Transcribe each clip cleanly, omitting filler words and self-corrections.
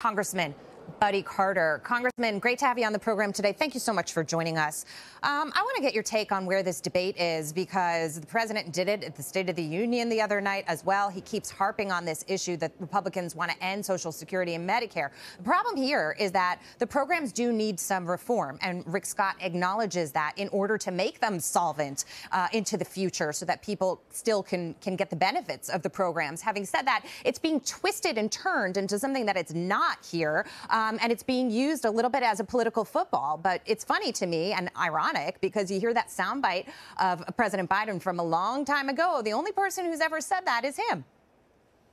Congressman Buddy Carter. Congressman, great to have you on the program today. Thank you so much for joining us. I want to get your take on where this debate is, because the president did it at the State of the Union the other night as well. He keeps harping on this issue that Republicans want to end Social Security and Medicare. The problem here is that the programs do need some reform, and Rick Scott acknowledges that, in order to make them solvent into the future so that people still can get the benefits of the programs. Having said that, it's being twisted and turned into something that it's not here. And it's being used a little bit as a political football. But it's funny to me and ironic, because you hear that soundbite of President Biden from a long time ago. The only person who's ever said that is him.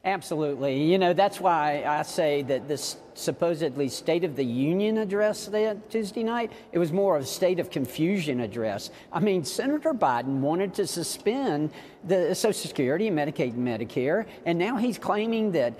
Absolutely. You know, that's why I say that this supposedly State of the Union address Tuesday night, it was more of a state of confusion address. I mean, Senator Biden wanted to suspend the Social Security and Medicaid and Medicare, and now he's claiming that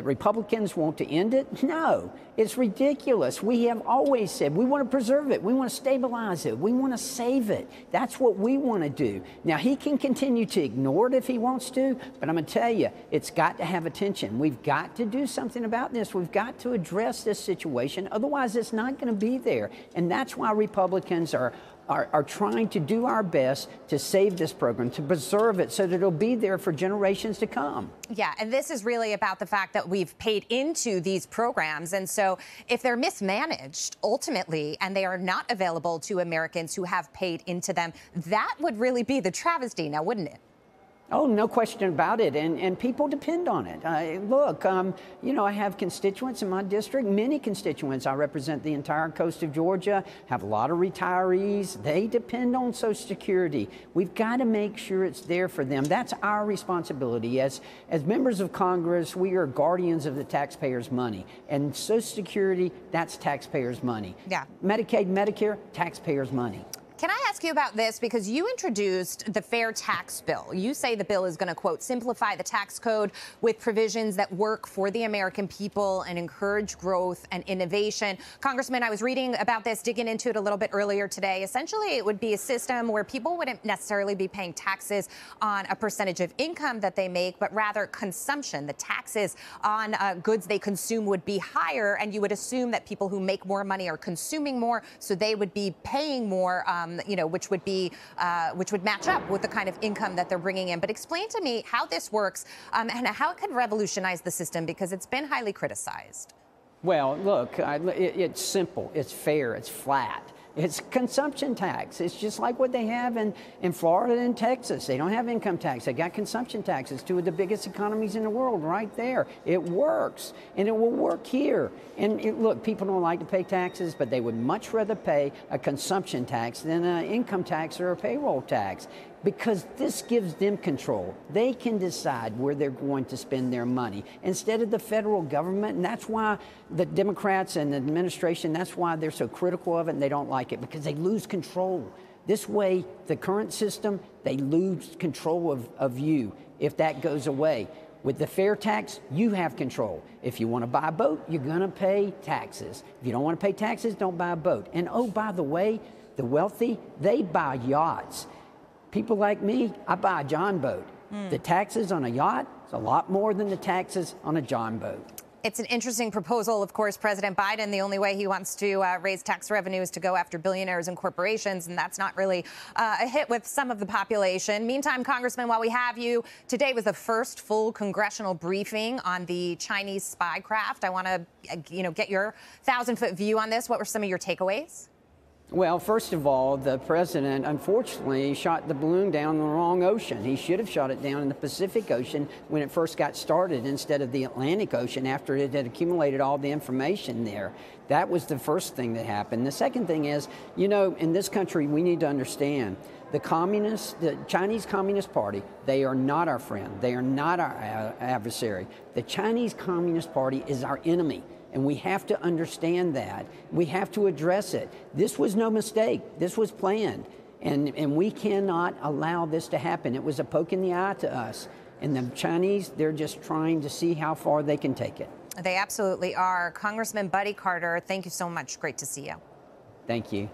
Republicans want to end it. No, it's ridiculous. We have always said we want to preserve it. We want to stabilize it. We want to save it. That's what we want to do. Now, he can continue to ignore it if he wants to, but I'm going to tell you, it's got to have attention. We've got to do something about this. We've got to address this situation. Otherwise, it's not going to be there. And that's why Republicans are trying to do our best to save this program, to preserve it so that it'll be there for generations to come. Yeah, and this is really about the fact that we've paid into these programs. And so if they're mismanaged ultimately, and they are not available to Americans who have paid into them, that would really be the travesty now, wouldn't it? Oh, no question about it. And people depend on it. Look, you know, I have constituents in my district, many constituents. I represent the entire coast of Georgia, have a lot of retirees. They depend on Social Security. We've got to make sure it's there for them. That's our responsibility. As members of Congress, we are guardians of the taxpayers' money. And Social Security, that's taxpayers' money. Yeah. Medicaid, Medicare, taxpayers' money. Can I ask you about this? Because you introduced the Fair Tax Bill. You say the bill is going to, quote, simplify the tax code with provisions that work for the American people and encourage growth and innovation. Congressman, I was reading about this, digging into it a little bit earlier today. Essentially, it would be a system where people wouldn't necessarily be paying taxes on a percentage of income that they make, but rather consumption. The taxes on goods they consume would be higher, and you would assume that people who make more money are consuming more, so they would be paying more. You know, which would match up with the kind of income that they're bringing in. But explain to me how this works and how it could revolutionize the system, because it's been highly criticized. Well, look, it's simple, it's fair, it's flat. It's consumption tax. It's just like what they have in Florida and Texas. They don't have income tax. They got consumption taxes, two of the biggest economies in the world right there. It works, and it will work here. And look, people don't like to pay taxes, but they would much rather pay a consumption tax than an income tax or a payroll tax, because this gives them control. They can decide where they're going to spend their money instead of the federal government. And that's why the Democrats and the administration, that's why they're so critical of it, and they don't like it, because they lose control. This way, the current system, they lose control of you if that goes away. With the fair tax, you have control. If you want to buy a boat, you're going to pay taxes. If you don't want to pay taxes, don't buy a boat. And oh, by the way, the wealthy, they buy yachts. People like me, I buy a John boat. The taxes on a yacht is a lot more than the taxes on a John boat. It's an interesting proposal. Of course, President Biden, the only way he wants to raise tax revenue is to go after billionaires and corporations, and that's not really a hit with some of the population. Meantime, Congressman, while we have you, today was the first full congressional briefing on the Chinese spy craft. I want to, get your 1,000-foot view on this. What were some of your takeaways? Well, first of all, the president, unfortunately, shot the balloon down in the wrong ocean. He should have shot it down in the Pacific Ocean when it first got started instead of the Atlantic Ocean after it had accumulated all the information there. That was the first thing that happened. The second thing is, you know, in this country, we need to understand the Chinese Communist Party, they are not our friend. They are not our adversary. The Chinese Communist Party is our enemy. And we have to understand that. We have to address it. This was no mistake. This was planned. And we cannot allow this to happen. It was a poke in the eye to us. And the Chinese, they're just trying to see how far they can take it. They absolutely are. Congressman Buddy Carter, thank you so much. Great to see you. Thank you.